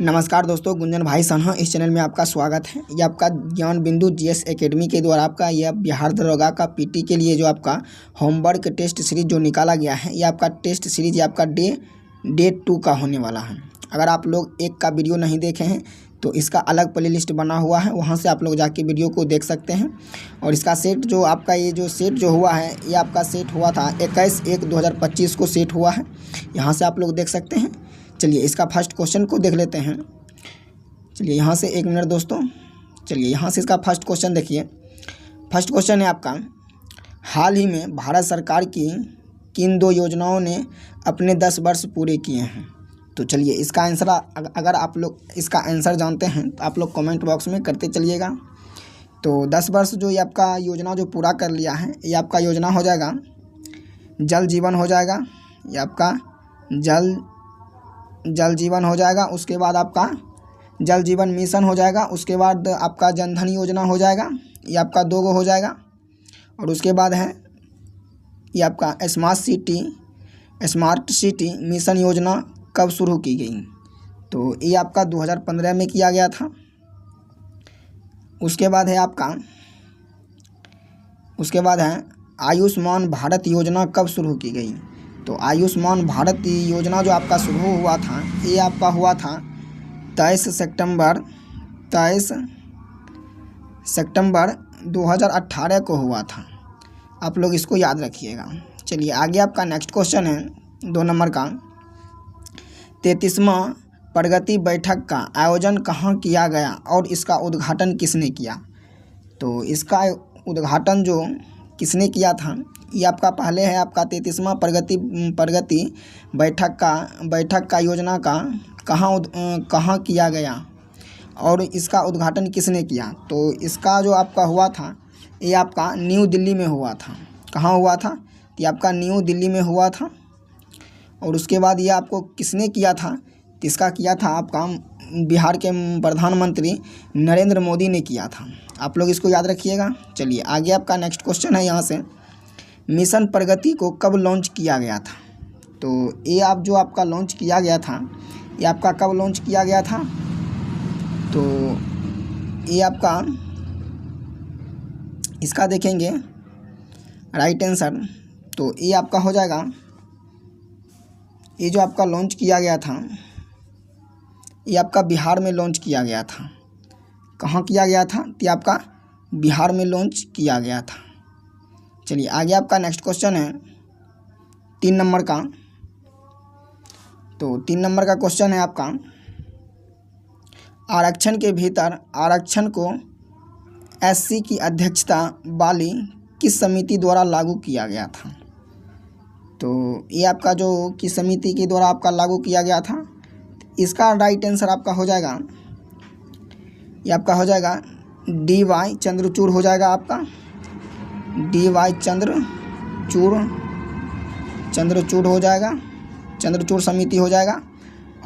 नमस्कार दोस्तों, गुंजन भाई सन्हा इस चैनल में आपका स्वागत है। ये आपका ज्ञान बिंदु जीएस एकेडमी के द्वारा आपका यह बिहार दरोगा का पीटी के लिए जो आपका होमवर्क टेस्ट सीरीज जो निकाला गया है, ये आपका टेस्ट सीरीज ये आपका डे 2 का होने वाला है। अगर आप लोग एक का वीडियो नहीं देखे हैं तो इसका अलग प्लेलिस्ट बना हुआ है, वहाँ से आप लोग जाके वीडियो को देख सकते हैं। और इसका सेट जो आपका ये जो सेट जो हुआ है, ये आपका सेट हुआ था 21/1/2025 को सेट हुआ है, यहाँ से आप लोग देख सकते हैं। चलिए इसका फर्स्ट क्वेश्चन को देख लेते हैं। चलिए यहाँ से 1 मिनट दोस्तों। चलिए यहाँ से इसका फर्स्ट क्वेश्चन देखिए। फर्स्ट क्वेश्चन है आपका, हाल ही में भारत सरकार की किन 2 योजनाओं ने अपने 10 वर्ष पूरे किए हैं। तो चलिए इसका आंसर, अगर आप लोग इसका आंसर जानते हैं तो आप लोग कमेंट बॉक्स में करते चलिएगा। तो 10 वर्ष जो ये आपका योजना जो पूरा कर लिया है, ये आपका योजना हो जाएगा जल जीवन हो जाएगा, ये आपका जल जीवन हो जाएगा। उसके बाद आपका जल जीवन मिशन हो जाएगा। उसके बाद आपका जनधन योजना हो जाएगा, ये आपका 2 गो हो जाएगा। और उसके बाद है ये आपका स्मार्ट सिटी मिशन योजना कब शुरू की गई। तो ये आपका 2015 में किया गया था। उसके बाद है आयुष्मान भारत योजना कब शुरू की गई। तो आयुष्मान भारत योजना जो आपका शुरू हुआ था, ये आपका हुआ था 23 सितंबर 2018 को हुआ था। आप लोग इसको याद रखिएगा। चलिए आगे आपका नेक्स्ट क्वेश्चन है 2 नंबर का, 33वां प्रगति बैठक का आयोजन कहाँ किया गया और इसका उद्घाटन किसने किया। तो इसका उद्घाटन जो किसने किया था, ये आपका पहले है आपका 33वां प्रगति बैठक का योजना का कहाँ किया गया और इसका उद्घाटन किसने किया। तो इसका जो आपका हुआ था, ये आपका न्यू दिल्ली में हुआ था। कहाँ हुआ था, ये आपका न्यू दिल्ली में हुआ था। और उसके बाद ये आपको किसने किया था, तो इसका किया था आपका बिहार के प्रधानमंत्री नरेंद्र मोदी ने किया था। आप लोग इसको याद रखिएगा। चलिए आगे आपका नेक्स्ट क्वेश्चन है यहाँ से, मिशन प्रगति को कब लॉन्च किया गया था। तो ये आप जो आपका लॉन्च किया गया था, ये आपका कब लॉन्च किया गया था। तो ये आपका इसका देखेंगे राइट आंसर। तो ये आपका हो जाएगा, ये जो आपका लॉन्च किया गया था, ये आपका बिहार में लॉन्च किया गया था। कहाँ किया गया था, तो ये आपका बिहार में लॉन्च किया गया था। चलिए आगे आपका नेक्स्ट क्वेश्चन है 3 नंबर का। तो 3 नंबर का क्वेश्चन है आपका, आरक्षण के भीतर आरक्षण को एससी की अध्यक्षता वाली किस समिति द्वारा लागू किया गया था। तो ये आपका जो किस समिति के द्वारा आपका लागू किया गया था, इसका राइट आंसर आपका हो जाएगा, ये आपका हो जाएगा DY चंद्रचूड़ हो जाएगा आपका, DY चंद्रचूड़ हो जाएगा, चंद्रचूड़ समिति हो जाएगा।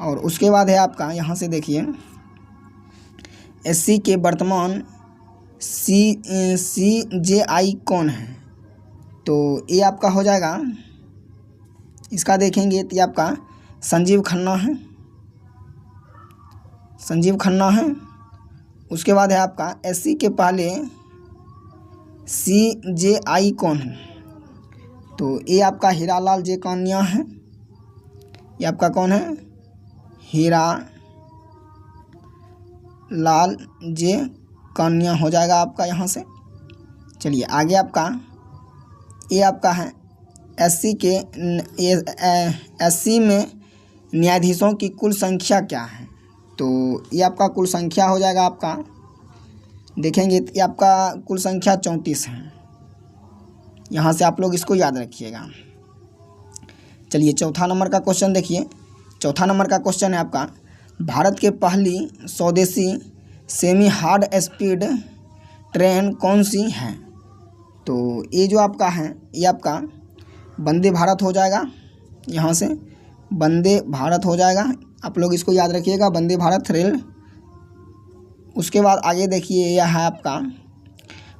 और उसके बाद है आपका यहाँ से देखिए, एससी के वर्तमान CJI कौन है। तो ये आपका हो जाएगा, इसका देखेंगे तो ये आपका संजीव खन्ना है। उसके बाद है आपका एससी के पहले CJI कौन है। तो ये आपका हीरालाल जे कान्या है। ये आपका कौन है, हीरालाल जे कान्या हो जाएगा आपका यहाँ से। चलिए आगे आपका ये आपका है एससी में न्यायाधीशों की कुल संख्या क्या है। तो ये आपका कुल संख्या हो जाएगा आपका, देखेंगे तो ये आपका कुल संख्या 34 है। यहाँ से आप लोग इसको याद रखिएगा। चलिए चौथा नंबर का क्वेश्चन देखिए। चौथा नंबर का क्वेश्चन है आपका, भारत के पहली स्वदेशी सेमी हार्ड स्पीड ट्रेन कौन सी है। तो ये जो आपका है, ये आपका वंदे भारत हो जाएगा। यहाँ से वंदे भारत हो जाएगा, आप लोग इसको याद रखिएगा, वंदे भारत रेल। उसके बाद आगे देखिए, यह है आपका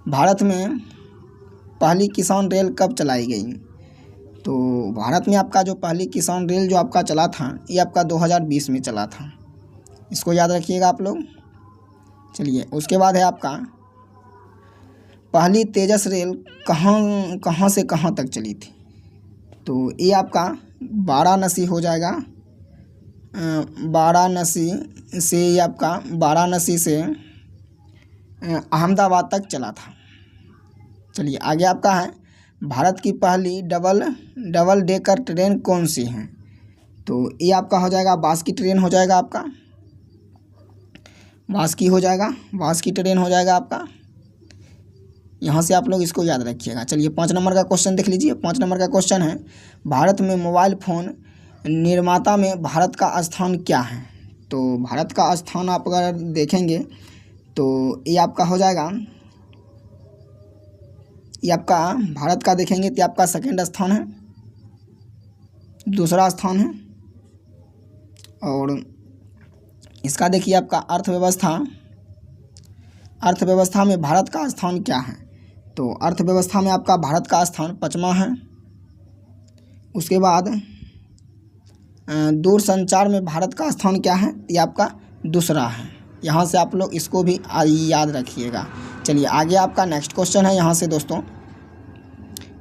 भारत में पहली किसान रेल कब चलाई गई। तो भारत में आपका जो पहली किसान रेल जो आपका चला था, ये आपका 2020 में चला था। इसको याद रखिएगा आप लोग। चलिए, उसके बाद है आपका पहली तेजस रेल कहाँ से कहाँ तक चली थी। तो ये आपका वाराणसी हो जाएगा। वाराणसी से ये आपका वाराणसी से अहमदाबाद तक चला था। चलिए, आगे आपका है भारत की पहली डबल डेकर ट्रेन कौन सी है। तो ये आपका हो जाएगा वास्की ट्रेन हो जाएगा आपका, वास्की ट्रेन हो जाएगा आपका। यहाँ से आप लोग इसको याद रखिएगा। चलिए, 5 नंबर का क्वेश्चन देख लीजिए। 5 नंबर का क्वेश्चन है भारत में मोबाइल फ़ोन निर्माता में भारत का स्थान क्या है। तो भारत का स्थान आप अगर देखेंगे तो ये आपका हो जाएगा, ये आपका भारत का देखेंगे तो आपका सेकंड स्थान है, दूसरा स्थान है। और इसका देखिए आपका अर्थव्यवस्था में भारत का स्थान क्या है। तो अर्थव्यवस्था में आपका भारत का स्थान 5वां है। उसके बाद दूरसंचार में भारत का स्थान क्या है, ये आपका दूसरा है। यहाँ से आप लोग इसको भी याद रखिएगा। चलिए, आगे आपका नेक्स्ट क्वेश्चन है यहाँ से दोस्तों,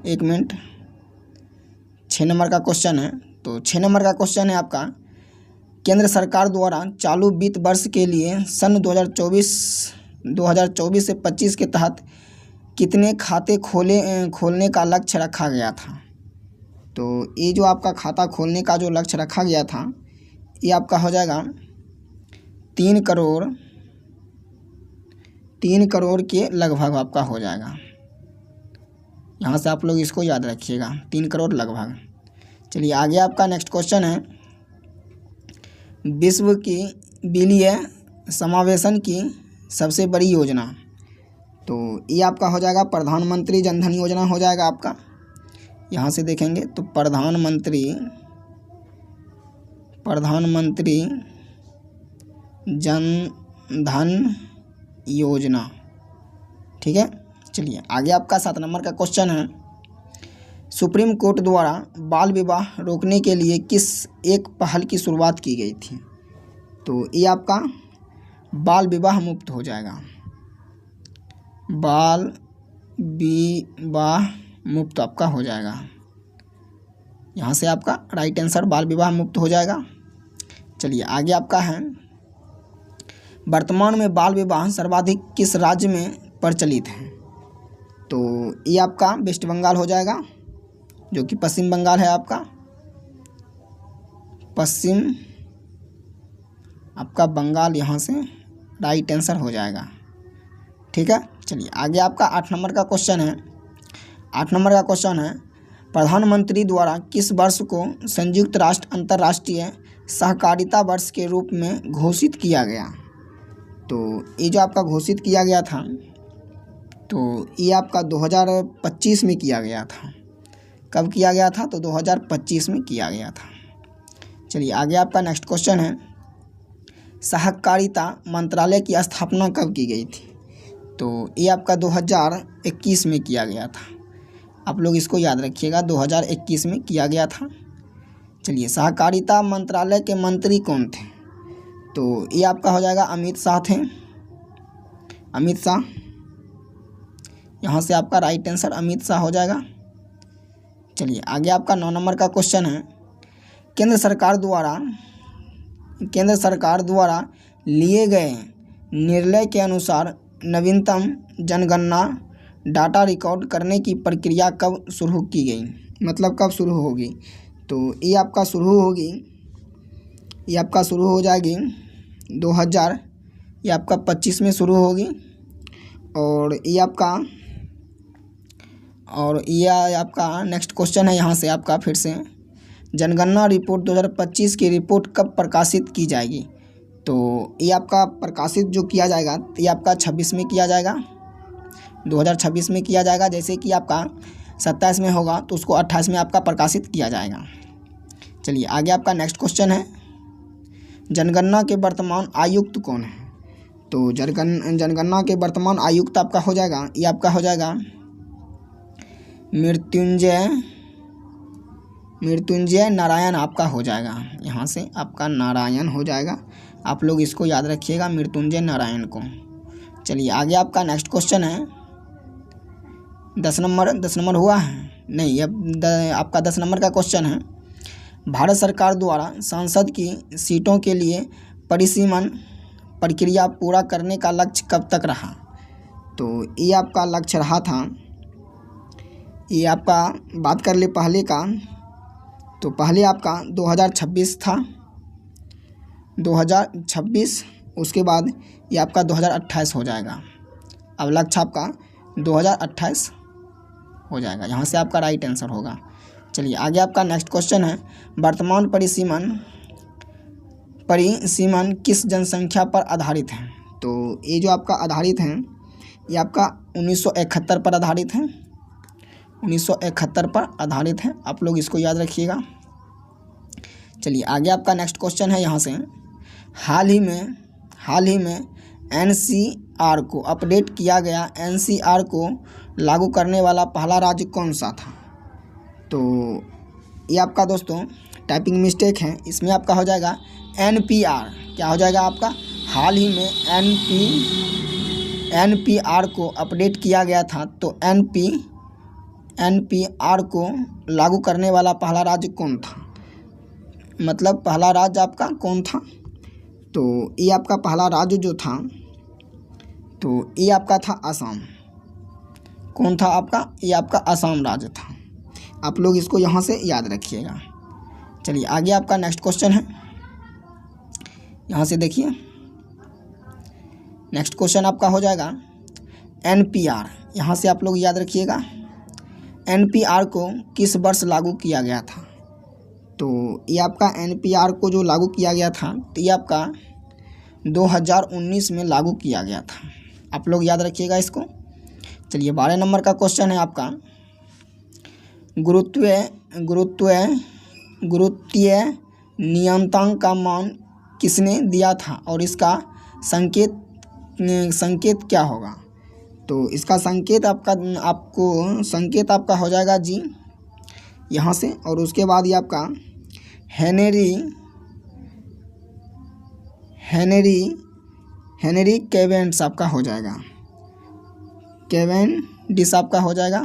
1 मिनट। 6 नंबर का क्वेश्चन है। तो 6 नंबर का क्वेश्चन है आपका केंद्र सरकार द्वारा चालू वित्त वर्ष के लिए सन 2024 से 25 के तहत कितने खाते खोलने का लक्ष्य रखा गया था। तो ये जो आपका खाता खोलने का जो लक्ष्य रखा गया था, ये आपका हो जाएगा 3 करोड़ के लगभग आपका हो जाएगा। यहाँ से आप लोग इसको याद रखिएगा, 3 करोड़ लगभग। चलिए, आगे आपका नेक्स्ट क्वेश्चन है विश्व की वित्तीय समावेशन की सबसे बड़ी योजना। तो ये आपका हो जाएगा प्रधानमंत्री जन धन योजना हो जाएगा आपका। यहाँ से देखेंगे तो प्रधानमंत्री जन धन योजना, ठीक है। चलिए, आगे आपका 7 नंबर का क्वेश्चन है सुप्रीम कोर्ट द्वारा बाल विवाह रोकने के लिए किस एक पहल की शुरुआत की गई थी। तो ये आपका बाल विवाह मुक्त हो जाएगा, बाल विवाह मुक्त आपका हो जाएगा। यहाँ से आपका राइट आंसर बाल विवाह मुक्त हो जाएगा। चलिए, आगे आपका है वर्तमान में बाल विवाह सर्वाधिक किस राज्य में प्रचलित है। तो ये आपका वेस्ट बंगाल हो जाएगा, जो कि पश्चिम बंगाल है आपका, पश्चिम आपका बंगाल, यहाँ से राइट आंसर हो जाएगा, ठीक है। चलिए, आगे आपका 8 नंबर का क्वेश्चन है। 8 नंबर का क्वेश्चन है प्रधानमंत्री द्वारा किस वर्ष को संयुक्त राष्ट्र अंतर्राष्ट्रीय सहकारिता वर्ष के रूप में घोषित किया गया। तो ये जो आपका घोषित किया गया था, तो ये आपका 2025 में किया गया था। कब किया गया था, तो 2025 में किया गया था। चलिए, आगे आपका नेक्स्ट क्वेश्चन है सहकारिता मंत्रालय की स्थापना कब की गई थी। तो ये आपका 2021 में किया गया था। आप लोग इसको याद रखिएगा, 2021 में किया गया था। चलिए, सहकारिता मंत्रालय के मंत्री कौन थे। तो ये आपका हो जाएगा अमित शाह थे, अमित शाह। यहाँ से आपका राइट आंसर अमित शाह हो जाएगा। चलिए, आगे आपका 9 नंबर का क्वेश्चन है केंद्र सरकार द्वारा लिए गए निर्णय के अनुसार नवीनतम जनगणना डाटा रिकॉर्ड करने की प्रक्रिया कब शुरू की गई, मतलब कब शुरू होगी। तो ये आपका शुरू हो जाएगी 2025 में शुरू होगी। और ये आपका नेक्स्ट क्वेश्चन है यहाँ से आपका फिर से जनगणना रिपोर्ट 2025 की रिपोर्ट कब प्रकाशित की जाएगी। तो ये आपका प्रकाशित जो किया जाएगा, ये आपका 26 में किया जाएगा, 2026 में किया जाएगा। जैसे कि आपका 27 में होगा तो उसको 28 में आपका प्रकाशित किया जाएगा। चलिए, आगे आपका नेक्स्ट क्वेश्चन है जनगणना के वर्तमान आयुक्त कौन है। तो जनगणना के वर्तमान आयुक्त आपका हो जाएगा, ये आपका हो जाएगा मृत्युंजय नारायण आपका हो जाएगा। यहाँ से आपका नारायण हो जाएगा, आप लोग इसको याद रखिएगा, मृत्युंजय नारायण को। चलिए आगे आपका नेक्स्ट क्वेश्चन है 10 नंबर हुआ है नहीं, अब आपका 10 नंबर का क्वेश्चन है, भारत सरकार द्वारा सांसद की सीटों के लिए परिसीमन प्रक्रिया पूरा करने का लक्ष्य कब तक रहा। तो ये आपका लक्ष्य रहा था, ये आपका बात कर ले पहले का, तो पहले आपका 2026 था, 2026, उसके बाद ये आपका 2028 हो जाएगा। अब लक्ष्य आपका 2028 हो जाएगा, यहाँ से आपका राइट आंसर होगा। चलिए आगे आपका नेक्स्ट क्वेश्चन है, वर्तमान परिसीमन किस जनसंख्या पर आधारित है। तो ये जो आपका आधारित है, ये आपका 1971 पर आधारित है, 1971 पर आधारित है, आप लोग इसको याद रखिएगा। चलिए आगे आपका नेक्स्ट क्वेश्चन है, यहाँ से हाल ही में एनसीआर को अपडेट किया गया, एनसीआर को लागू करने वाला पहला राज्य कौन सा था। तो ये आपका दोस्तों टाइपिंग मिस्टेक है, इसमें आपका हो जाएगा एनपीआर। क्या हो जाएगा आपका, हाल ही में एनपीआर को अपडेट किया गया था, तो एनपीआर को लागू करने वाला पहला राज्य कौन था, मतलब पहला राज्य आपका कौन था। तो ये आपका पहला राज्य जो था, तो ये आपका था असम। कौन था आपका, ये आपका असम राज्य था। आप लोग इसको यहाँ से याद रखिएगा। चलिए आगे आपका नेक्स्ट क्वेश्चन है, यहाँ से देखिए नेक्स्ट क्वेश्चन आपका हो जाएगा एनपीआर। यहाँ से आप लोग याद रखिएगा, एनपीआर को किस वर्ष लागू किया गया था। तो ये आपका एनपीआर को जो लागू किया गया था, तो ये आपका 2019 में लागू किया गया था, आप लोग याद रखिएगा इसको। चलिए 12 नंबर का क्वेश्चन है आपका, गुरुत्वीय नियतांक का मान किसने दिया था और इसका संकेत क्या होगा। तो इसका संकेत आपका हो जाएगा जी यहाँ से, और उसके बाद ये आपका हेनरी केवेंडिश आपका हो जाएगा, केवेंडिश आपका हो जाएगा।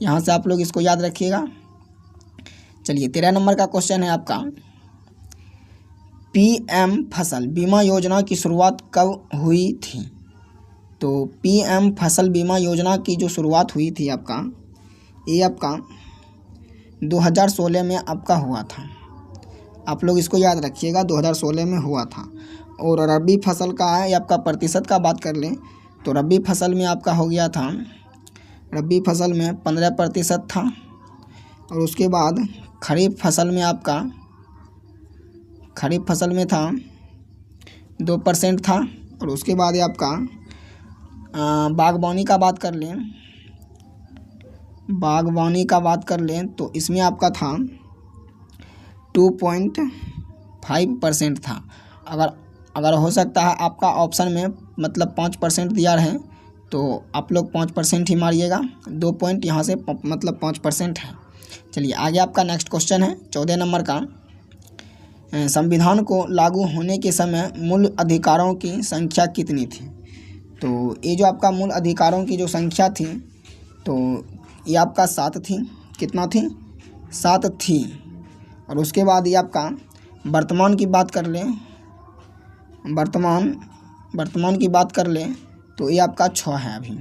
यहाँ से आप लोग इसको याद रखिएगा। चलिए 13 नंबर का क्वेश्चन है आपका, पीएम फसल बीमा योजना की शुरुआत कब हुई थी। तो पीएम फसल बीमा योजना की जो शुरुआत हुई थी आपका, ये आपका 2016 में आपका हुआ था, आप लोग इसको याद रखिएगा, 2016 में हुआ था। और रबी फसल का है, ये आपका प्रतिशत का बात कर लें तो रबी फसल में आपका हो गया था, रबी फसल में 15% था, और उसके बाद खरीफ फसल में था 2% था, और उसके बाद ये आपका बागवानी का बात कर लें तो इसमें आपका था 2.5% था। अगर हो सकता है आपका ऑप्शन में मतलब 5% दिया रहे तो आप लोग 5% ही मारिएगा, 2 पॉइंट यहाँ से मतलब 5% है। चलिए आगे आपका नेक्स्ट क्वेश्चन है 14 नंबर का, संविधान को लागू होने के समय मूल अधिकारों की संख्या कितनी थी। तो ये जो आपका मूल अधिकारों की जो संख्या थी, तो ये आपका 7 थी। कितना थी, 7 थी। और उसके बाद ये आपका वर्तमान की बात कर लें, वर्तमान की बात कर लें तो ये आपका 6 है अभी,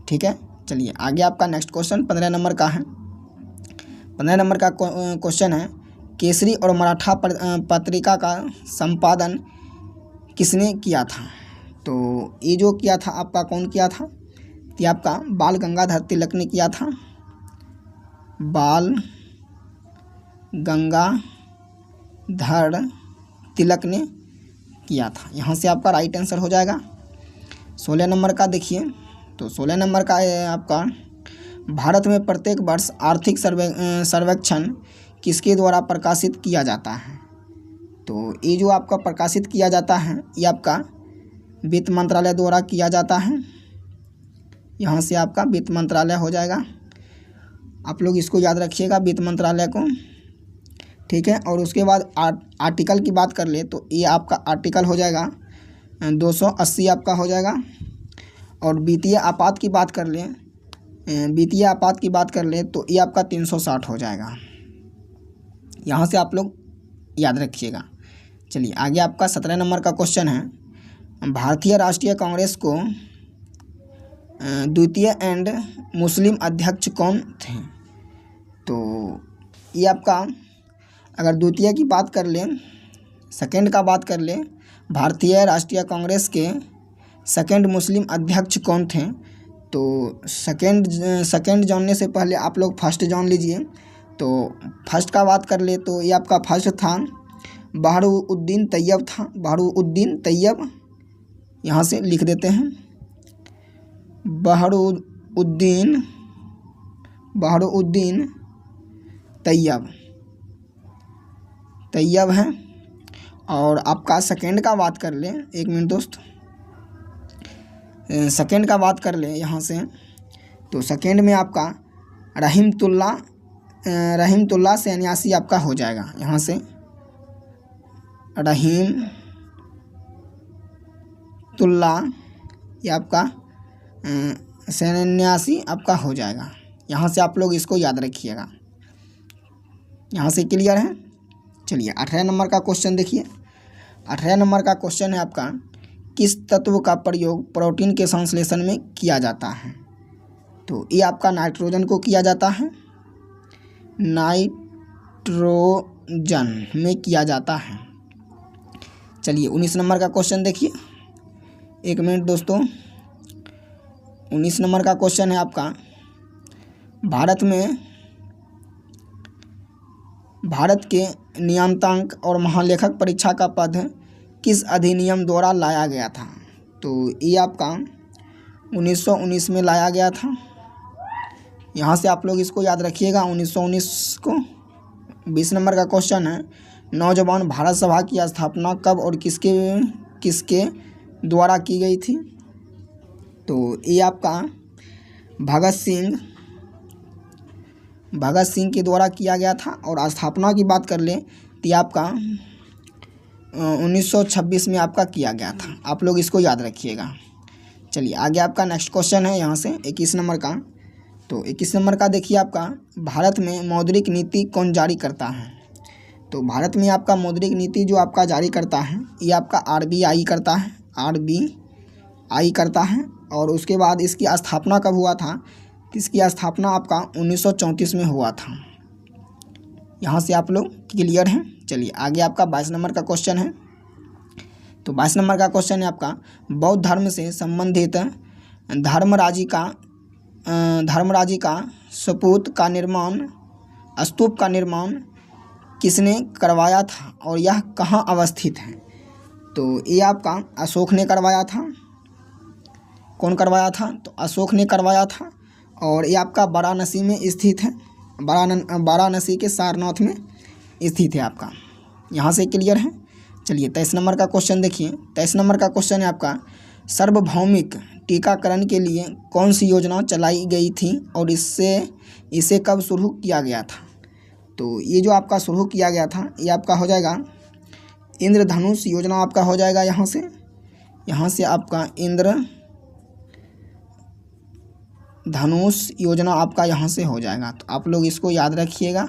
ठीक है। चलिए आगे आपका नेक्स्ट क्वेश्चन 15 नंबर का है। 15 नंबर का क्वेश्चन है, केसरी और मराठा पत्रिका का संपादन किसने किया था। तो ये जो किया था आपका कौन किया था, ये आपका बाल गंगाधर तिलक ने किया था, बाल गंगाधर तिलक ने किया था। यहाँ से आपका राइट आंसर हो जाएगा। 16 नंबर का देखिए, तो 16 नंबर का है आपका, भारत में प्रत्येक वर्ष आर्थिक सर्वेक्षण किसके द्वारा प्रकाशित किया जाता है। तो ये जो आपका प्रकाशित किया जाता है ये आपका वित्त मंत्रालय द्वारा किया जाता है। यहाँ से आपका वित्त मंत्रालय हो जाएगा, आप लोग इसको याद रखिएगा वित्त मंत्रालय को। ठीक है। और उसके बाद आर्टिकल की बात कर ले तो ये आपका आर्टिकल हो जाएगा 280 आपका हो जाएगा। और वित्तीय आपात की बात कर लें, वित्तीय आपात की बात कर ले तो ये आपका 360 हो जाएगा। यहाँ से आप लोग याद रखिएगा। चलिए आगे आपका 17 नंबर का क्वेश्चन है, भारतीय राष्ट्रीय कांग्रेस को द्वितीय एंड मुस्लिम अध्यक्ष कौन थे? तो ये आपका अगर द्वितीय की बात कर लें, सेकंड का बात कर लें, भारतीय राष्ट्रीय कांग्रेस के सेकंड मुस्लिम अध्यक्ष कौन थे? तो सेकंड जानने से पहले आप लोग फर्स्ट जान लीजिए। तो फर्स्ट का बात कर ले तो ये आपका फर्स्ट था बहारुद्दीन तैयब था, बहारुद्दीन तैयब, यहाँ से लिख देते हैं बहारुद्दीन तैयब है। और आपका सेकंड का बात कर ले, एक मिनट दोस्त, सेकंड का बात कर ले यहाँ से, तो सेकंड में आपका रहीमतुल्ला सन्यासी आपका हो जाएगा। यहाँ से रहीमतुल्ला ये आपका सन्यासी आपका हो जाएगा। यहाँ से आप लोग इसको याद रखिएगा। यहाँ से क्लियर है। चलिए 18 नंबर का क्वेश्चन देखिए। 18 नंबर का क्वेश्चन है आपका, किस तत्व का प्रयोग प्रोटीन के संश्लेषण में किया जाता है? तो ये आपका नाइट्रोजन को किया जाता है, नाइट्रोजन में किया जाता है। चलिए 19 नंबर का क्वेश्चन देखिए, एक मिनट दोस्तों। 19 नंबर का क्वेश्चन है आपका, भारत के नियंत्रक और महालेखक परीक्षा का पद किस अधिनियम द्वारा लाया गया था? तो ये आपका 1919 में लाया गया था। यहाँ से आप लोग इसको याद रखिएगा 1919 को। 20 नंबर का क्वेश्चन है, नौजवान भारत सभा की स्थापना कब और किसके द्वारा की गई थी? तो ये आपका भगत सिंह के द्वारा किया गया था। और स्थापना की बात कर ले तो आपका 1926 में आपका किया गया था। आप लोग इसको याद रखिएगा। चलिए आगे आपका नेक्स्ट क्वेश्चन है यहाँ से 21 नंबर का। तो 21 नंबर का देखिए आपका, भारत में मौद्रिक नीति कौन जारी करता है? तो भारत में आपका मौद्रिक नीति जो आपका जारी करता है ये आपका RBI करता है, RBI करता है। और उसके बाद इसकी स्थापना कब हुआ था? इसकी स्थापना आपका 1934 में हुआ था। यहाँ से आप लोग क्लियर हैं। चलिए आगे आपका 22 नंबर का क्वेश्चन है। तो 22 नंबर का क्वेश्चन है आपका, बौद्ध धर्म से संबंधित धर्मराजी का स्तूप का निर्माण किसने करवाया था और यह कहाँ अवस्थित है? तो ये आपका अशोक ने करवाया था। कौन करवाया था? तो अशोक ने करवाया था। और ये आपका वाराणसी में स्थित है, वाराणसी के सारनाथ में स्थित है आपका। यहाँ से क्लियर है। चलिए 23 नंबर का क्वेश्चन देखिए। 23 नंबर का क्वेश्चन है आपका, सार्वभौमिक टीकाकरण के लिए कौन सी योजना चलाई गई थी और इसे कब शुरू किया गया था? तो ये जो आपका शुरू किया गया था ये आपका हो जाएगा इंद्रधनुष योजना आपका हो जाएगा। यहाँ से आपका इंद्रधनुष योजना आपका यहाँ से हो जाएगा। तो आप लोग इसको याद रखिएगा।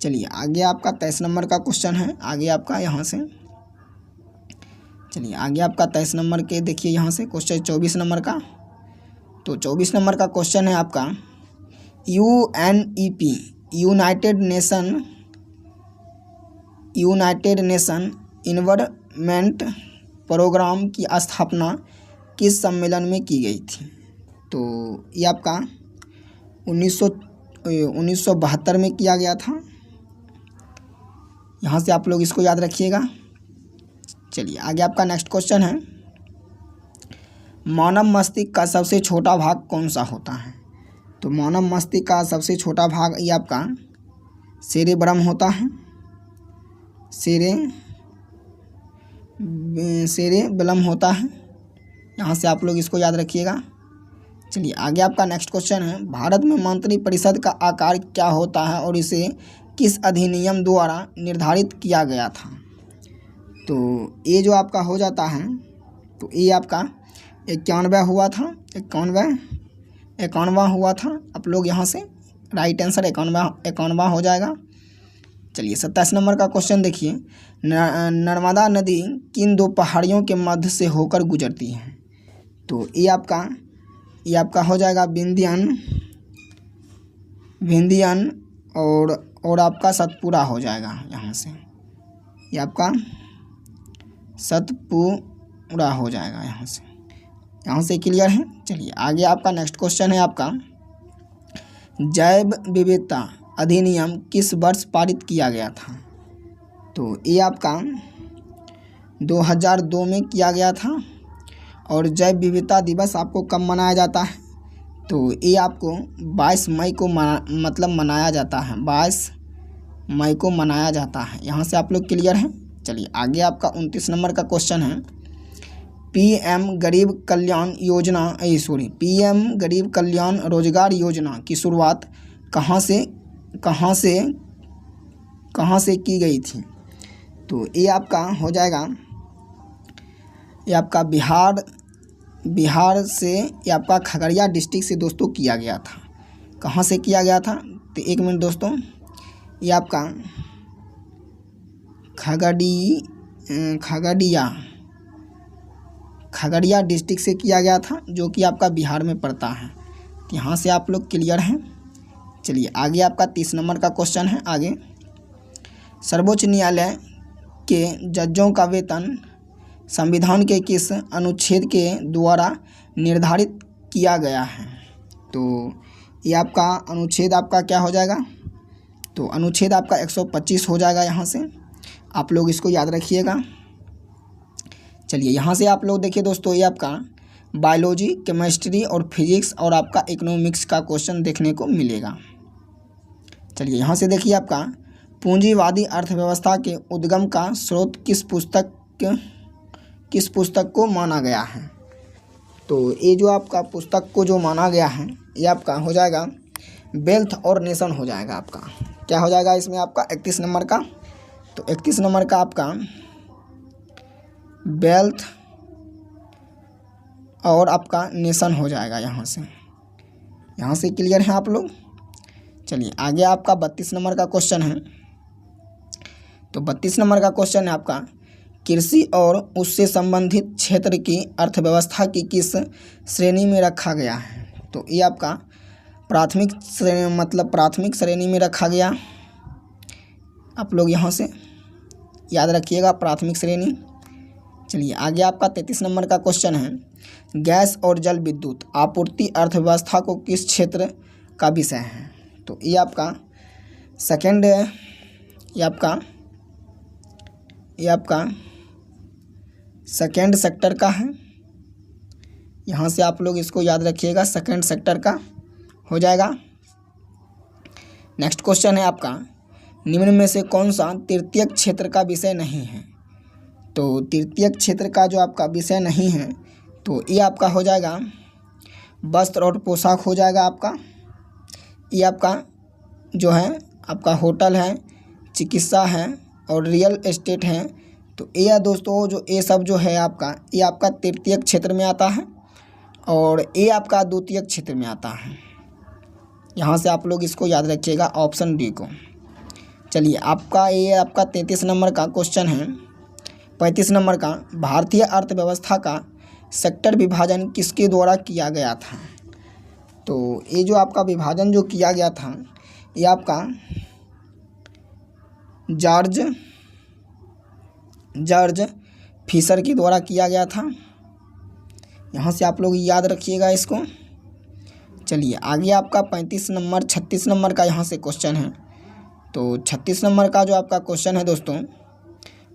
चलिए आगे आपका 23 नंबर का क्वेश्चन है। आगे आपका यहाँ से चलिए आगे आपका 23 नंबर के देखिए यहाँ से क्वेश्चन 24 नंबर का। तो 24 नंबर का क्वेश्चन है आपका, UNEP United Nation Environment Programme की स्थापना किस सम्मेलन में की गई थी? तो ये आपका 1972 में किया गया था। यहाँ से आप लोग इसको याद रखिएगा। चलिए आगे आपका नेक्स्ट क्वेश्चन है, मानव मस्तिष्क का सबसे छोटा भाग कौन सा होता है? तो मानव मस्तिष्क का सबसे छोटा भाग ये आपका सेरेब्रम होता है, सेरेब्रम होता है। यहाँ से आप लोग इसको याद रखिएगा। चलिए आगे आपका नेक्स्ट क्वेश्चन है, भारत में मंत्रिपरिषद का आकार क्या होता है और इसे किस अधिनियम द्वारा निर्धारित किया गया था। तो ये जो आपका हो जाता है, तो ये आपका 91वां हुआ था, 91वां हुआ था। आप लोग यहाँ से राइट आंसर 91वां हो जाएगा। चलिए 27 नंबर का क्वेश्चन देखिए, नर्मदा नदी किन दो पहाड़ियों के मध्य से होकर गुजरती है। तो ये आपका हो जाएगा विंध्यान और आपका सतपुड़ा हो जाएगा यहाँ से, ये आपका सतपुड़ा हो जाएगा यहाँ से क्लियर है। चलिए आगे आपका नेक्स्ट क्वेश्चन है आपका, जैव विविधता अधिनियम किस वर्ष पारित किया गया था। तो ये आपका 2002 में किया गया था। और जैव विविधता दिवस आपको कब मनाया जाता है। तो ये आपको 22 मई को मनाया जाता है, 22 मई को मनाया जाता है। यहाँ से आप लोग क्लियर हैं। चलिए आगे आपका 29 नंबर का क्वेश्चन है, पीएम गरीब कल्याण रोजगार योजना की शुरुआत कहाँ से की गई थी। तो ये आपका हो जाएगा, ये आपका बिहार से, ये आपका खगड़िया डिस्ट्रिक्ट से दोस्तों किया गया था। कहाँ से किया गया था, तो एक मिनट दोस्तों, ये आपका खगड़िया डिस्ट्रिक्ट से किया गया था, जो कि आपका बिहार में पड़ता है। तो यहाँ से आप लोग क्लियर हैं। चलिए आगे आपका 30 नंबर का क्वेश्चन है। आगे, सर्वोच्च न्यायालय के जजों का वेतन संविधान के किस अनुच्छेद के द्वारा निर्धारित किया गया है। तो ये आपका अनुच्छेद आपका क्या हो जाएगा, तो अनुच्छेद आपका 125 हो जाएगा। यहाँ से आप लोग इसको याद रखिएगा। चलिए यहाँ से आप लोग देखिए दोस्तों, ये आपका बायोलॉजी, केमिस्ट्री और फिजिक्स और आपका इकोनॉमिक्स का क्वेश्चन देखने को मिलेगा। चलिए यहाँ से देखिए, आपका पूंजीवादी अर्थव्यवस्था के उद्गम का स्रोत किस पुस्तक को माना गया है। तो ये जो आपका पुस्तक को जो माना गया है, ये आपका हो जाएगा वेल्थ और नेशन हो जाएगा। आपका क्या हो जाएगा इसमें, आपका 31 नंबर का। तो 31 नंबर का आपका वेल्थ और आपका नेशन हो जाएगा। यहाँ से क्लियर है आप लोग। चलिए आगे आपका 32 नंबर का क्वेश्चन है। तो 32 नंबर का क्वेश्चन है आपका, कृषि और उससे संबंधित क्षेत्र की अर्थव्यवस्था की किस श्रेणी में रखा गया है। तो ये आपका प्राथमिक श्रेणी में रखा गया। आप लोग यहाँ से याद रखिएगा, प्राथमिक श्रेणी। चलिए आगे आपका 33 नंबर का क्वेश्चन है, गैस और जल विद्युत आपूर्ति अर्थव्यवस्था को किस क्षेत्र का विषय है। तो ये आपका सेकेंड सेक्टर का है। यहाँ से आप लोग इसको याद रखिएगा, सेकेंड सेक्टर का हो जाएगा। नेक्स्ट क्वेश्चन है आपका, निम्न में से कौन सा तृतीयक क्षेत्र का विषय नहीं है। तो तृतीयक क्षेत्र का जो आपका विषय नहीं है, तो ये आपका हो जाएगा वस्त्र और पोशाक हो जाएगा। आपका ये आपका जो है आपका होटल है, चिकित्सा है और रियल एस्टेट है। तो ये दोस्तों जो ये सब जो है आपका, ये आपका तृतीयक क्षेत्र में आता है और ये आपका द्वितीयक क्षेत्र में आता है। यहाँ से आप लोग इसको याद रखिएगा, ऑप्शन डी को। चलिए आपका ये आपका 33 नंबर का क्वेश्चन है। 35 नंबर का, भारतीय अर्थव्यवस्था का सेक्टर विभाजन किसके द्वारा किया गया था। तो ये जो आपका विभाजन जो किया गया था, ये आपका जॉर्ज फिशर के द्वारा किया गया था। यहाँ से आप लोग याद रखिएगा इसको। चलिए आगे आपका 36 नंबर का यहाँ से क्वेश्चन है। तो 36 नंबर का जो आपका क्वेश्चन है दोस्तों,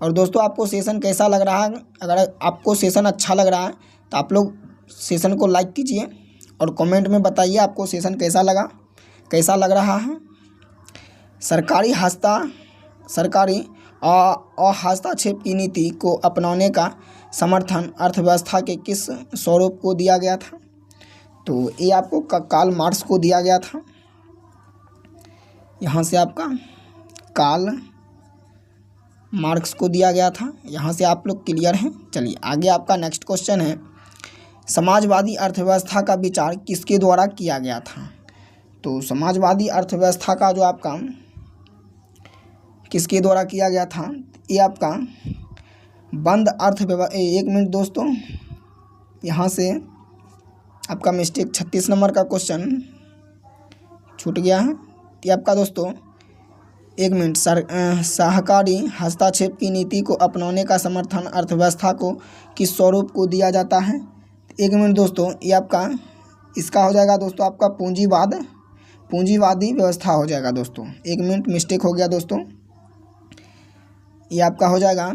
और दोस्तों आपको सेशन कैसा लग रहा है। अगर आपको सेशन अच्छा लग रहा है तो आप लोग सेशन को लाइक कीजिए और कमेंट में बताइए आपको सेशन कैसा लग रहा है। सरकारी हस्तक्षेप की नीति को अपनाने का समर्थन अर्थव्यवस्था के किस स्वरूप को दिया गया था। तो ये आपको कार्ल मार्क्स को दिया गया था। यहाँ से आपका कार्ल मार्क्स को दिया गया था। यहाँ से आप लोग क्लियर हैं। चलिए आगे आपका नेक्स्ट क्वेश्चन है, समाजवादी अर्थव्यवस्था का विचार किसके द्वारा किया गया था? तो समाजवादी अर्थव्यवस्था का जो आपका किसके द्वारा किया गया था? ये आपका बंद अर्थव्यवस्था, एक मिनट दोस्तों, यहाँ से आपका मिस्टेक 36 नंबर का क्वेश्चन छूट गया है। ये आपका दोस्तों एक मिनट, सहकारी हस्तक्षेप की नीति को अपनाने का समर्थन अर्थव्यवस्था को किस स्वरूप को दिया जाता है? एक मिनट दोस्तों, ये आपका इसका हो जाएगा दोस्तों आपका पूंजीवादी व्यवस्था हो जाएगा दोस्तों। एक मिनट मिस्टेक हो गया दोस्तों, ये आपका हो जाएगा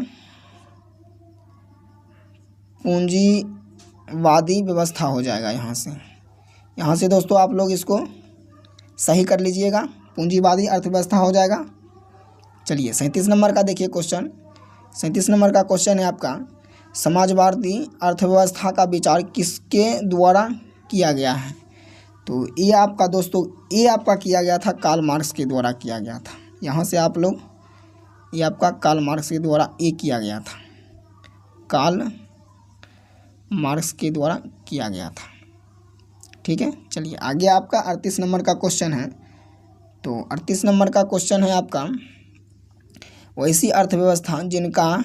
पूंजीवादी व्यवस्था हो जाएगा। यहाँ से दोस्तों आप लोग इसको सही कर लीजिएगा, पूंजीवादी अर्थव्यवस्था हो जाएगा। चलिए 37 नंबर का देखिए क्वेश्चन। 37 नंबर का क्वेश्चन है आपका, समाजवादी अर्थव्यवस्था का विचार किसके द्वारा किया गया है? तो ये आपका दोस्तों ये आपका किया गया था कार्ल मार्क्स के द्वारा किया गया था। यहाँ से आप लोग ये आपका कार्ल मार्क्स के द्वारा ये किया गया था, कार्ल मार्क्स के द्वारा किया गया था। ठीक है, चलिए आगे आपका 38 नंबर का क्वेश्चन है। तो 38 नंबर का क्वेश्चन है आपका, वैसी अर्थव्यवस्था जिनका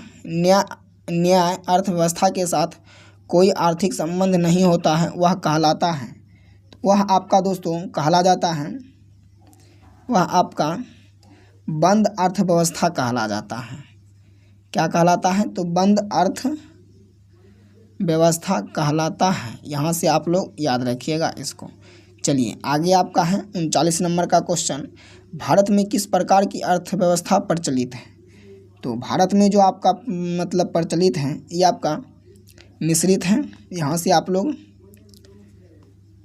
न्याय अर्थव्यवस्था के साथ कोई आर्थिक संबंध नहीं होता है वह कहलाता है। वह आपका दोस्तों कहला जाता है, वह आपका बंद अर्थव्यवस्था कहला जाता है। क्या कहलाता है? तो बंद अर्थव्यवस्था कहलाता है। यहाँ से आप लोग याद रखिएगा इसको। चलिए आगे आपका है 39 नंबर का क्वेश्चन, भारत में किस प्रकार की अर्थव्यवस्था प्रचलित है? तो भारत में जो आपका मतलब प्रचलित है ये आपका मिश्रित है। यहाँ से आप लोग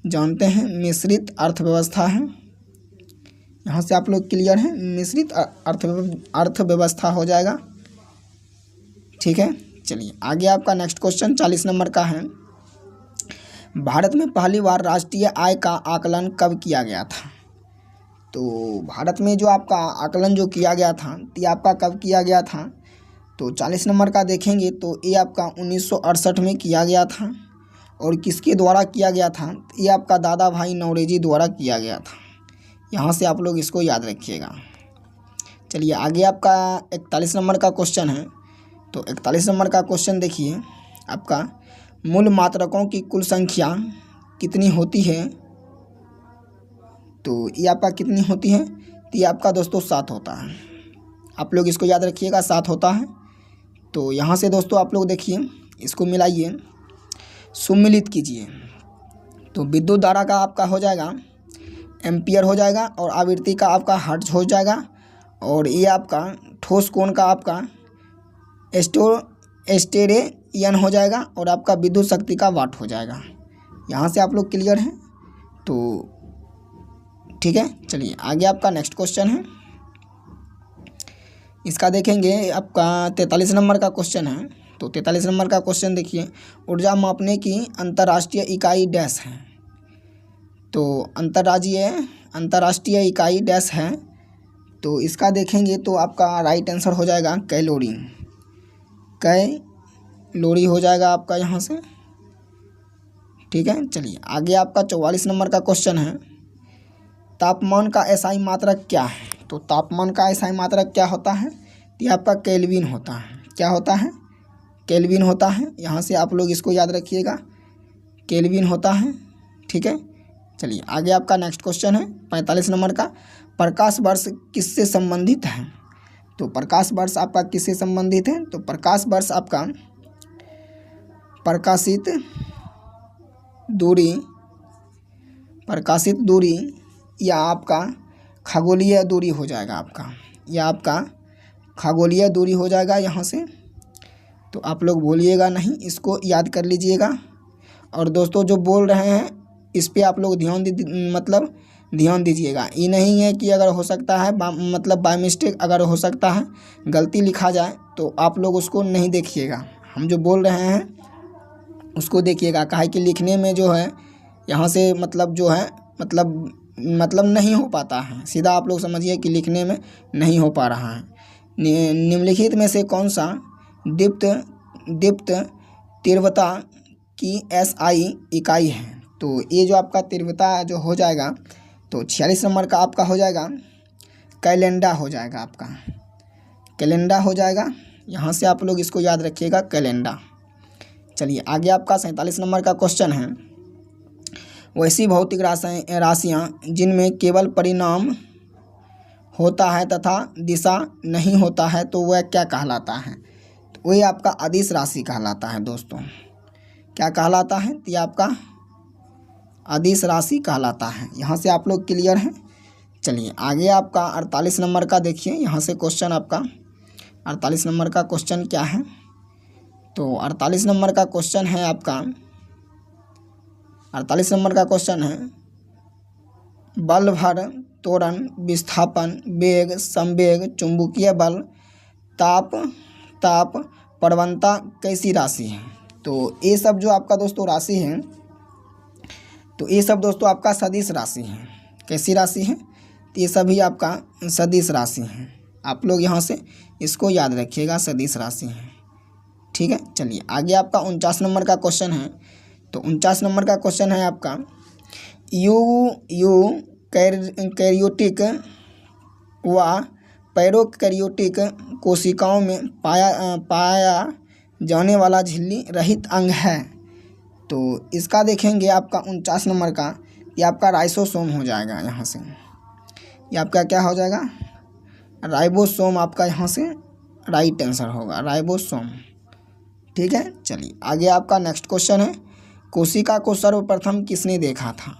जानते हैं मिश्रित अर्थव्यवस्था है। यहाँ से आप लोग क्लियर हैं, मिश्रित अर्थव्यवस्था हो जाएगा। ठीक है, चलिए आगे आपका नेक्स्ट क्वेश्चन 40 नंबर का है, भारत में पहली बार राष्ट्रीय आय का आकलन कब किया गया था? तो भारत में जो आपका आकलन जो किया गया था ये आपका कब किया गया था? तो 40 नंबर का देखेंगे तो ये आपका 1968 में किया गया था। और किसके द्वारा किया गया था? ये आपका दादा भाई नौरोजी द्वारा किया गया था। यहाँ से आप लोग इसको याद रखिएगा। चलिए आगे आपका 41 नंबर का क्वेश्चन है। तो 41 नंबर का क्वेश्चन देखिए, आपका मूल मात्रकों की कुल संख्या कितनी होती है? तो ये आपका कितनी होती है? तो ये आपका दोस्तों 7 होता है। आप लोग इसको याद रखिएगा, 7 होता है। तो यहाँ से दोस्तों आप लोग देखिए, इसको मिलाइए, सुमिलित कीजिए। तो विद्युत धारा का आपका हो जाएगा एम्पियर हो जाएगा, और आवृत्ति का आपका हर्ट्ज हो जाएगा, और ये आपका ठोस कोण का आपका स्टेरेयन हो जाएगा, और आपका विद्युत शक्ति का वाट हो जाएगा। यहाँ से आप लोग क्लियर हैं? तो ठीक है, चलिए आगे आपका नेक्स्ट क्वेश्चन है, इसका देखेंगे आपका 43 नंबर का क्वेश्चन है। तो 43 नंबर का क्वेश्चन देखिए, ऊर्जा मापने की अंतर्राष्ट्रीय इकाई डैश है? तो अंतर्राष्ट्रीय इकाई डैश है। तो इसका देखेंगे तो आपका राइट आंसर हो जाएगा कैलोरी हो जाएगा आपका यहाँ से। ठीक है, चलिए आगे आपका 44 नंबर का क्वेश्चन है, तापमान का एसआई मात्रक क्या है? तो तापमान का एसआई मात्रक क्या होता है? ये आपका केल्विन होता है। क्या होता है? केल्विन होता है। यहाँ से आप लोग इसको याद रखिएगा, केल्विन होता है। ठीक है, चलिए आगे आपका नेक्स्ट क्वेश्चन है 45 नंबर का, प्रकाश वर्ष किससे संबंधित है? तो प्रकाश वर्ष आपका किससे संबंधित है? तो प्रकाश वर्ष आपका प्रकाशित दूरी या आपका खगोलीय दूरी हो जाएगा आपका, या आपका खगोलीय दूरी हो जाएगा यहाँ से। तो आप लोग भूलिएगा नहीं, इसको याद कर लीजिएगा। और दोस्तों जो बोल रहे हैं इस पे आप लोग ध्यान दीजिएगा। ये नहीं है कि अगर हो सकता है मतलब बाय मिस्टेक अगर हो सकता है गलती लिखा जाए तो आप लोग उसको नहीं देखिएगा, हम जो बोल रहे हैं उसको देखिएगा। काहे कि लिखने में जो है यहाँ से मतलब जो है मतलब मतलब नहीं हो पाता है, सीधा आप लोग समझिए कि लिखने में नहीं हो पा रहा है। निम्नलिखित में से कौन सा दीप्त तीव्रता की SI इकाई है? तो ये जो आपका तीव्रता जो हो जाएगा, तो 46 नंबर का आपका हो जाएगा कैलेंडा हो जाएगा, आपका कैलेंडा हो जाएगा। यहाँ से आप लोग इसको याद रखिएगा, कैलेंडा। चलिए आगे आपका 47 नंबर का क्वेश्चन है, वैसी भौतिक राशियाँ जिनमें केवल परिणाम होता है तथा दिशा नहीं होता है, तो वह क्या कहलाता है? तो वही आपका अदिश राशि कहलाता है दोस्तों। क्या कहलाता है? तो ये आपका अदिश राशि कहलाता है। यहाँ से आप लोग क्लियर हैं। चलिए आगे आपका 48 नंबर का देखिए, यहाँ से क्वेश्चन आपका 48 नंबर का क्वेश्चन क्या है? तो 48 नंबर का क्वेश्चन है आपका, 48 नंबर का क्वेश्चन है, बल भर, त्वरण, विस्थापन, वेग, संवेग, चुंबकीय बल, ताप प्रवणता कैसी राशि है? तो ये सब जो आपका दोस्तों राशि है, तो ये सब दोस्तों आपका सदिश राशि है। कैसी राशि है? तो ये सभी आपका सदिश राशि हैं। आप लोग यहाँ से इसको याद रखिएगा, सदिश राशि है। ठीक है, चलिए आगे आपका 49 नंबर का क्वेश्चन है। तो 49 नंबर का क्वेश्चन है आपका, कैरियोटिक व पैरोकैरियोटिक कोशिकाओं में पाया जाने वाला झिल्ली रहित अंग है। तो इसका देखेंगे आपका 49 नंबर का, ये आपका राइबोसोम हो जाएगा। यहाँ से ये आपका क्या हो जाएगा? राइबोसोम आपका यहाँ से राइट आंसर होगा, राइबोसोम। ठीक है, चलिए आगे आपका नेक्स्ट क्वेश्चन है, कोशिका को सर्वप्रथम किसने देखा था?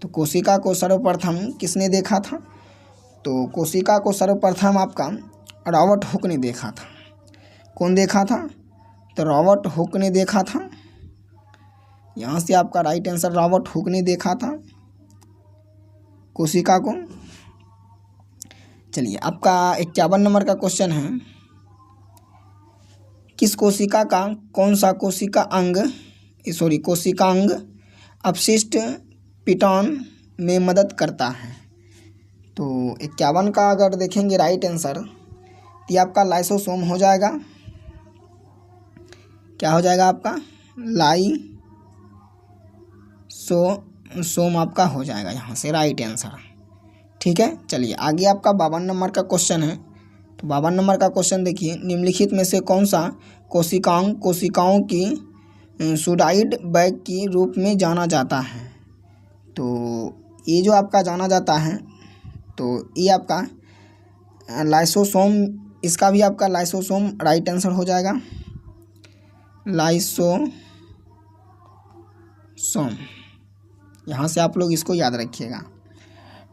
तो कोशिका को सर्वप्रथम किसने देखा था? तो कोशिका को सर्वप्रथम आपका रॉबर्ट हुक ने देखा था। कौन देखा था? तो रॉबर्ट हुक ने देखा था। यहाँ से आपका राइट आंसर रॉबर्ट हुक ने देखा था कोशिका को। चलिए आपका 51 नंबर का क्वेश्चन है, किस कोशिका का कौन सा कोशिकांग अपशिष्ट पिटान में मदद करता है? तो 51 का अगर देखेंगे राइट आंसर, तो ये आपका लाइसोसोम हो जाएगा। क्या हो जाएगा आपका? लाइसोसोम आपका हो जाएगा यहाँ से राइट आंसर। ठीक है, चलिए आगे आपका 52 नंबर का क्वेश्चन है। तो 52 नंबर का क्वेश्चन देखिए, निम्नलिखित में से कौन सा कोशिकाओं की सुडाइड बैग के रूप में जाना जाता है? तो ये जो आपका जाना जाता है, तो ये आपका लाइसोसोम, इसका भी आपका लाइसोसोम राइट आंसर हो जाएगा, लाइसोसोम। यहाँ से आप लोग इसको याद रखिएगा।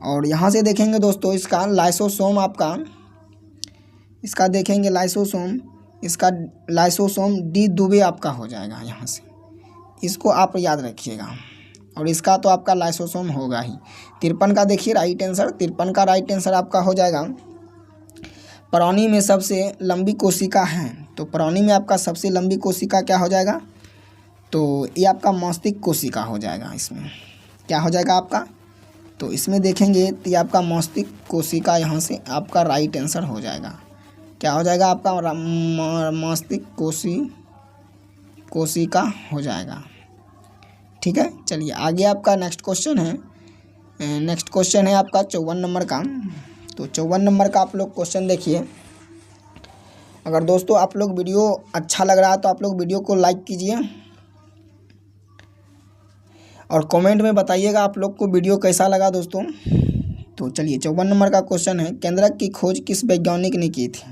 और यहाँ से देखेंगे दोस्तों, इसका लाइसोसोम आपका, इसका देखेंगे लाइसोसोम, इसका लाइसोसोम डी दुबे आपका हो जाएगा। यहाँ से इसको आप याद रखिएगा। और इसका तो आपका लाइसोसोम होगा ही। 53 का देखिए राइट आंसर, 53 का राइट आंसर आपका हो जाएगा, प्राणी में सबसे लंबी कोशिका है। तो प्राणी में आपका सबसे लंबी कोशिका क्या हो जाएगा? तो ये आपका मस्तिष्क कोशिका हो जाएगा। इसमें क्या हो जाएगा आपका? तो इसमें देखेंगे तो ये आपका मस्तिष्क कोशिका यहाँ से आपका राइट आंसर हो जाएगा। क्या हो जाएगा आपका? मस्तिष्क कोशिका हो जाएगा। ठीक है, चलिए आगे आपका नेक्स्ट क्वेश्चन है। नेक्स्ट क्वेश्चन है आपका 54 नंबर का। तो 54 नंबर का आप लोग क्वेश्चन देखिए। अगर दोस्तों आप लोग वीडियो अच्छा लग रहा है तो आप लोग वीडियो को लाइक कीजिए और कमेंट में बताइएगा आप लोग को वीडियो कैसा लगा दोस्तों। तो चलिए 54 नंबर का क्वेश्चन है, केंद्रक की खोज किस वैज्ञानिक ने की थी?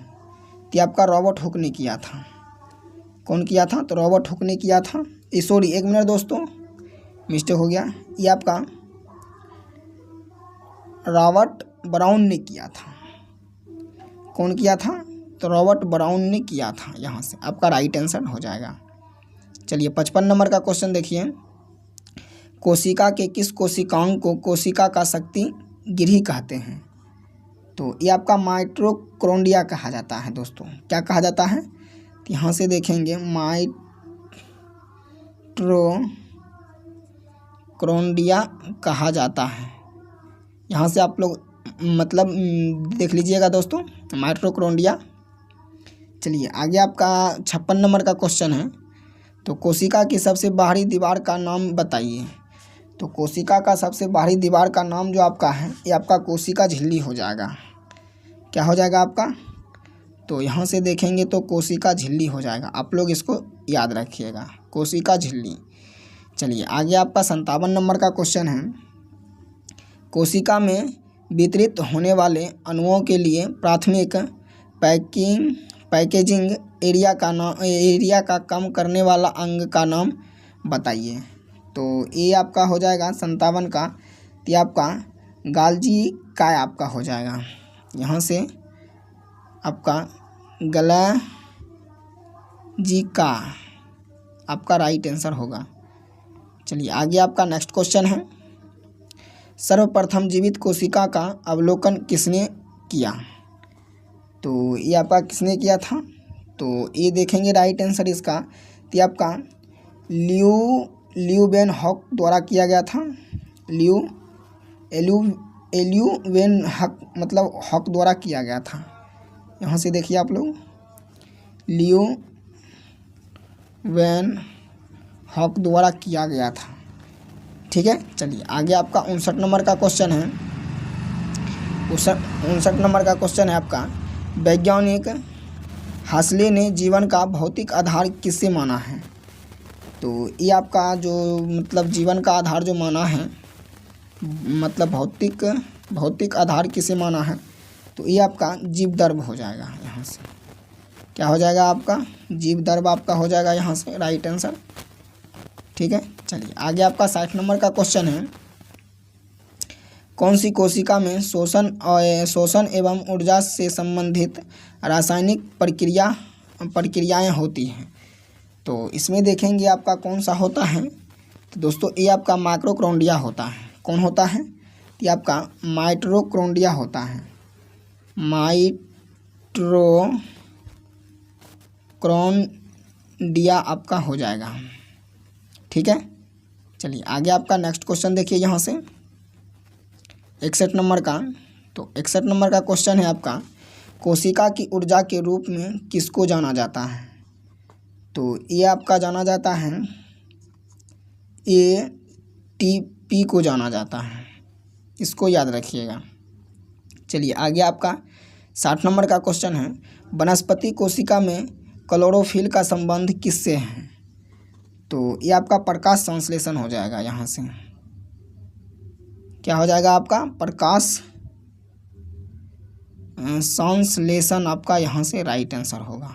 तो आपका रॉबर्ट हुक ने किया था। कौन किया था? तो रॉबर्ट हुक ने किया था। सॉरी, एक मिनट दोस्तों, मिस्टेक हो गया। ये आपका रॉबर्ट ब्राउन ने किया था। कौन किया था? तो रॉबर्ट ब्राउन ने किया था। यहाँ से आपका राइट आंसर हो जाएगा। चलिए 55 नंबर का क्वेश्चन देखिए, कोशिका के किस कोशिकांग को कोशिका का शक्ति गृह कहते हैं? तो ये आपका माइटोकॉन्ड्रिया कहा जाता है दोस्तों। क्या कहा जाता है? तो यहाँ से देखेंगे माइटोकॉन्ड्रिया कहा जाता है। यहाँ से आप लोग मतलब देख लीजिएगा दोस्तों, माइटोकॉन्ड्रिया। चलिए आगे आपका 56 नंबर का क्वेश्चन है। तो कोशिका की सबसे बाहरी दीवार का नाम बताइए। तो कोशिका का सबसे बाहरी दीवार का नाम जो आपका है ये आपका कोशिका झिल्ली हो जाएगा। क्या हो जाएगा आपका? तो यहाँ से देखेंगे तो कोशिका झिल्ली हो जाएगा। आप लोग इसको याद रखिएगा, कोशिका झिल्ली। चलिए आगे आपका 57 नंबर का क्वेश्चन है। कोशिका में वितरित होने वाले अणुओं के लिए प्राथमिक पैकेजिंग एरिया का कम करने वाला अंग का नाम बताइए। तो ये आपका हो जाएगा 57 का, तो आपका गाल्जी काय आपका हो जाएगा। यहाँ से आपका गलाजी का आपका राइट आंसर होगा। चलिए आगे आपका नेक्स्ट क्वेश्चन है। सर्वप्रथम जीवित कोशिका का अवलोकन किसने किया? तो ये आपका किसने किया था? तो ये देखेंगे राइट आंसर इसका, तो आपका ल्यूवेनहॉक द्वारा किया गया था। ल्यूवेनहॉक मतलब हॉक द्वारा किया गया था। यहाँ से देखिए आप लोग, ल्यूवेनहॉक द्वारा किया गया था। ठीक है। चलिए आगे आपका 59 नंबर का क्वेश्चन है। 59 नंबर का क्वेश्चन है आपका, वैज्ञानिक हासले ने जीवन का भौतिक आधार किससे माना है? तो ये आपका जो मतलब जीवन का आधार जो माना है, मतलब भौतिक आधार किसे माना है? तो ये आपका जीवदर्भ हो जाएगा। यहाँ से क्या हो जाएगा आपका? जीवदर्भ आपका हो जाएगा यहाँ से राइट आंसर। ठीक है। चलिए आगे आपका 60 नंबर का क्वेश्चन है। कौन सी कोशिका में शोषण एवं ऊर्जा से संबंधित रासायनिक प्रक्रियाएं होती हैं? तो इसमें देखेंगे आपका कौन सा होता है। तो दोस्तों ये आपका माइटोकॉन्ड्रिया होता है। कौन होता है? ये आपका माइटोकॉन्ड्रिया होता है। माइटोकॉन्ड्रिया आपका हो जाएगा। ठीक है। चलिए आगे आपका नेक्स्ट क्वेश्चन देखिए यहाँ से 61 नंबर का। तो 61 नंबर का क्वेश्चन है आपका, कोशिका की ऊर्जा के रूप में किसको जाना जाता है? तो ये आपका जाना जाता है ATP को जाना जाता है। इसको याद रखिएगा। चलिए आगे आपका 60 नंबर का क्वेश्चन है, वनस्पति कोशिका में क्लोरोफिल का संबंध किससे है? तो ये आपका प्रकाश संश्लेषण हो जाएगा। यहाँ से क्या हो जाएगा आपका? प्रकाश संश्लेषण आपका यहाँ से राइट आंसर होगा।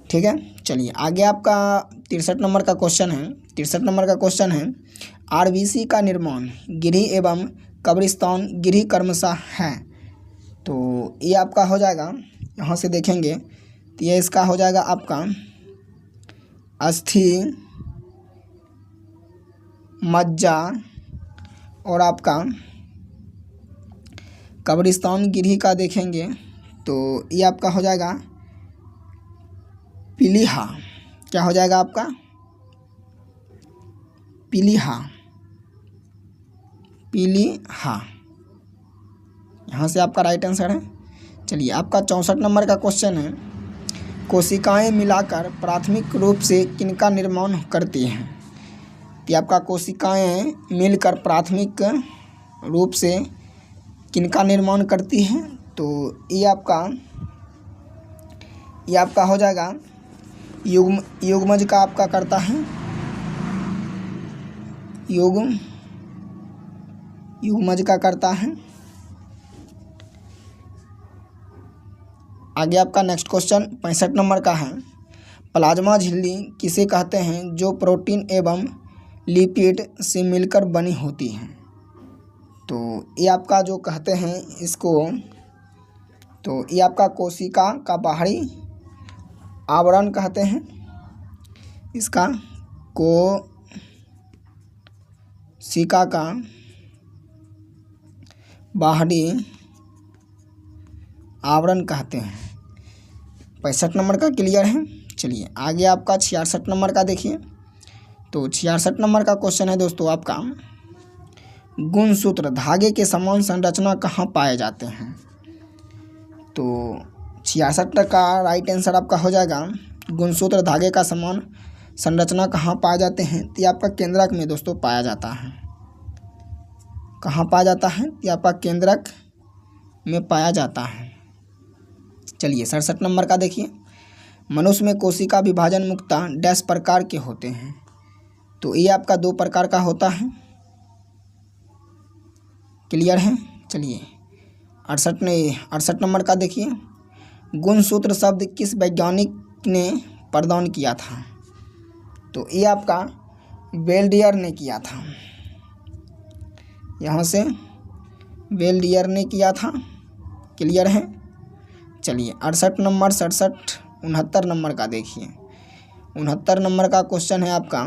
ठीक है। चलिए आगे आपका 63 नंबर का क्वेश्चन है। 63 नंबर का क्वेश्चन है, RBC का निर्माण गिरही एवं कब्रिस्तान गिरही क्रमशः है। तो ये आपका हो जाएगा, यहाँ से देखेंगे तो ये इसका हो जाएगा आपका अस्थि मज्जा और आपका कब्रिस्तान गिरही का देखेंगे तो ये आपका हो जाएगा पीलिहा। क्या हो जाएगा आपका? पीलिहा। यहाँ से आपका राइट आंसर है। चलिए आपका 64 नंबर का क्वेश्चन है, कोशिकाएं मिलाकर प्राथमिक रूप से किनका निर्माण करती हैं? तो आपका कोशिकाएं मिलकर प्राथमिक रूप से किनका निर्माण करती हैं? तो ये आपका हो जाएगा युग्मज का आपका करता है। युग्मज का करता है। आगे आपका नेक्स्ट क्वेश्चन 65 नंबर का है, प्लाज्मा झिल्ली किसे कहते हैं जो प्रोटीन एवं लिपिड से मिलकर बनी होती है? तो ये आपका जो कहते हैं इसको, तो ये आपका कोशिका का बाहरी आवरण कहते हैं। इसका कोशिका का बाहरी आवरण कहते हैं। 65 नंबर का क्लियर है। चलिए आगे आपका 66 नंबर का देखिए। तो 66 नंबर का क्वेश्चन है दोस्तों आपका, गुणसूत्र धागे के समान संरचना कहाँ पाए जाते हैं? तो 66 का राइट आंसर आपका हो जाएगा गुणसूत्र धागे का समान संरचना कहाँ पाए जाते हैं? तो ये आपका केंद्रक में दोस्तों पाया जाता है। कहाँ पाया जाता है? ये आपका केंद्रक में पाया जाता है। चलिए 67 नंबर का देखिए, मनुष्य में कोशिका विभाजन मुक्ता डैश प्रकार के होते हैं? तो ये आपका 2 प्रकार का होता है। क्लियर है? चलिए 68 नंबर का देखिए, गुणसूत्र शब्द किस वैज्ञानिक ने प्रदान किया था? तो ये आपका वेल्डियर ने किया था। यहाँ से वेल्डियर ने किया था। क्लियर है? चलिए 68 नंबर 69 नंबर का देखिए, 69 नंबर का क्वेश्चन है आपका,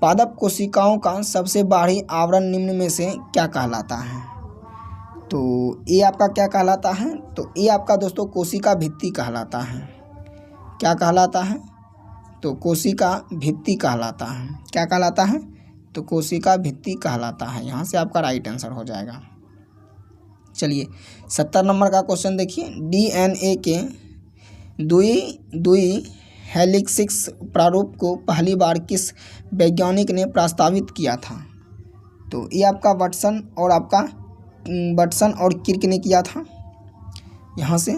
पादप कोशिकाओं का सबसे बाहरी आवरण निम्न में से क्या कहलाता है? तो ये आपका क्या कहलाता है? तो ये आपका दोस्तों कोशिका भित्ति कहलाता है। क्या कहलाता है? तो कोशिका भित्ति कहलाता है। क्या कहलाता है? तो कोशिका भित्ति कहलाता है। यहाँ से आपका राइट आंसर हो जाएगा। चलिए 70 नंबर का क्वेश्चन देखिए, डीएनए के द्वि हेलिक्स प्रारूप को पहली बार किस वैज्ञानिक ने प्रस्तावित किया था? तो ये आपका वाटसन और किर्क ने किया था। यहाँ से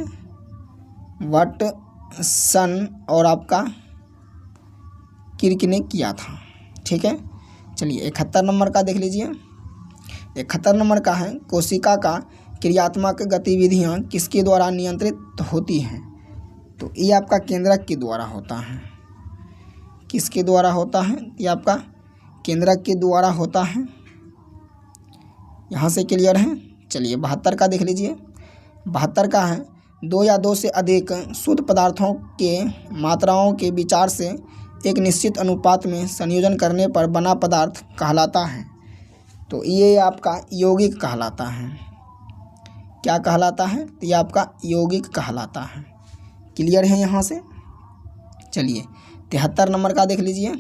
वाटसन और आपका किर्क ने किया था। ठीक है? चलिए 71 नंबर का देख लीजिए, 71 नंबर का है, कोशिका का क्रियात्मक गतिविधियाँ किसके द्वारा नियंत्रित होती हैं? तो ये आपका केंद्रक के द्वारा होता है। किसके द्वारा होता है? ये आपका केंद्रक के द्वारा होता है। यहाँ से क्लियर है? चलिए 72 का देख लीजिए, 72 का है, 2 या 2 से अधिक शुद्ध पदार्थों के मात्राओं के विचार से एक निश्चित अनुपात में संयोजन करने पर बना पदार्थ कहलाता है। तो ये आपका यौगिक कहलाता है। क्या कहलाता है? तो ये आपका यौगिक कहलाता है। क्लियर है यहाँ से? चलिए 73 नंबर का देख लीजिए,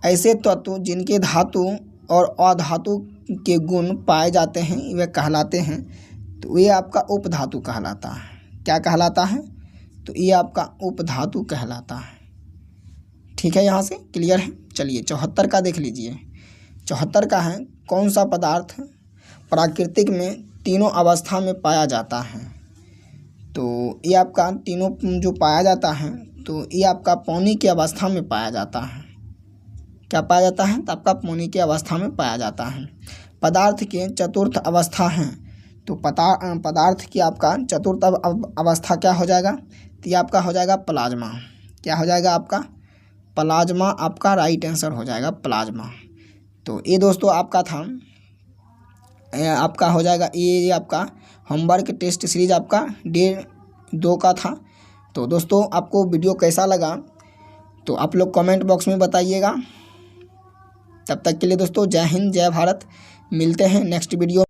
ऐसे तत्व जिनके धातु और अधातु के गुण पाए जाते हैं वे कहलाते हैं। तो ये आपका उपधातु कहलाता है। क्या कहलाता है? तो ये आपका उपधातु कहलाता है। ठीक है? यहाँ से क्लियर है? चलिए 74 का देख लीजिए, 74 का है, कौन सा पदार्थ प्राकृतिक में तीनों अवस्था में पाया जाता है? तो ये आपका तीनों जो पाया जाता है, तो ये आपका पानी की अवस्था में पाया जाता है। क्या पाया जाता है? तो आपका पानी की अवस्था में पाया जाता है। पदार्थ के चतुर्थ अवस्था हैं, तो पदार्थ की आपका चतुर्थ अवस्था क्या हो जाएगा? तो ये आपका हो जाएगा प्लाज्मा। क्या हो जाएगा आपका? प्लाज्मा आपका राइट आंसर हो जाएगा, प्लाज्मा। तो ये दोस्तों आपका था, आपका हो जाएगा ये आपका होमवर्क टेस्ट सीरीज आपका डे 2 का था। तो दोस्तों आपको वीडियो कैसा लगा तो आप लोग कमेंट बॉक्स में बताइएगा। तब तक के लिए दोस्तों जय हिंद, जय भारत। मिलते हैं नेक्स्ट वीडियो।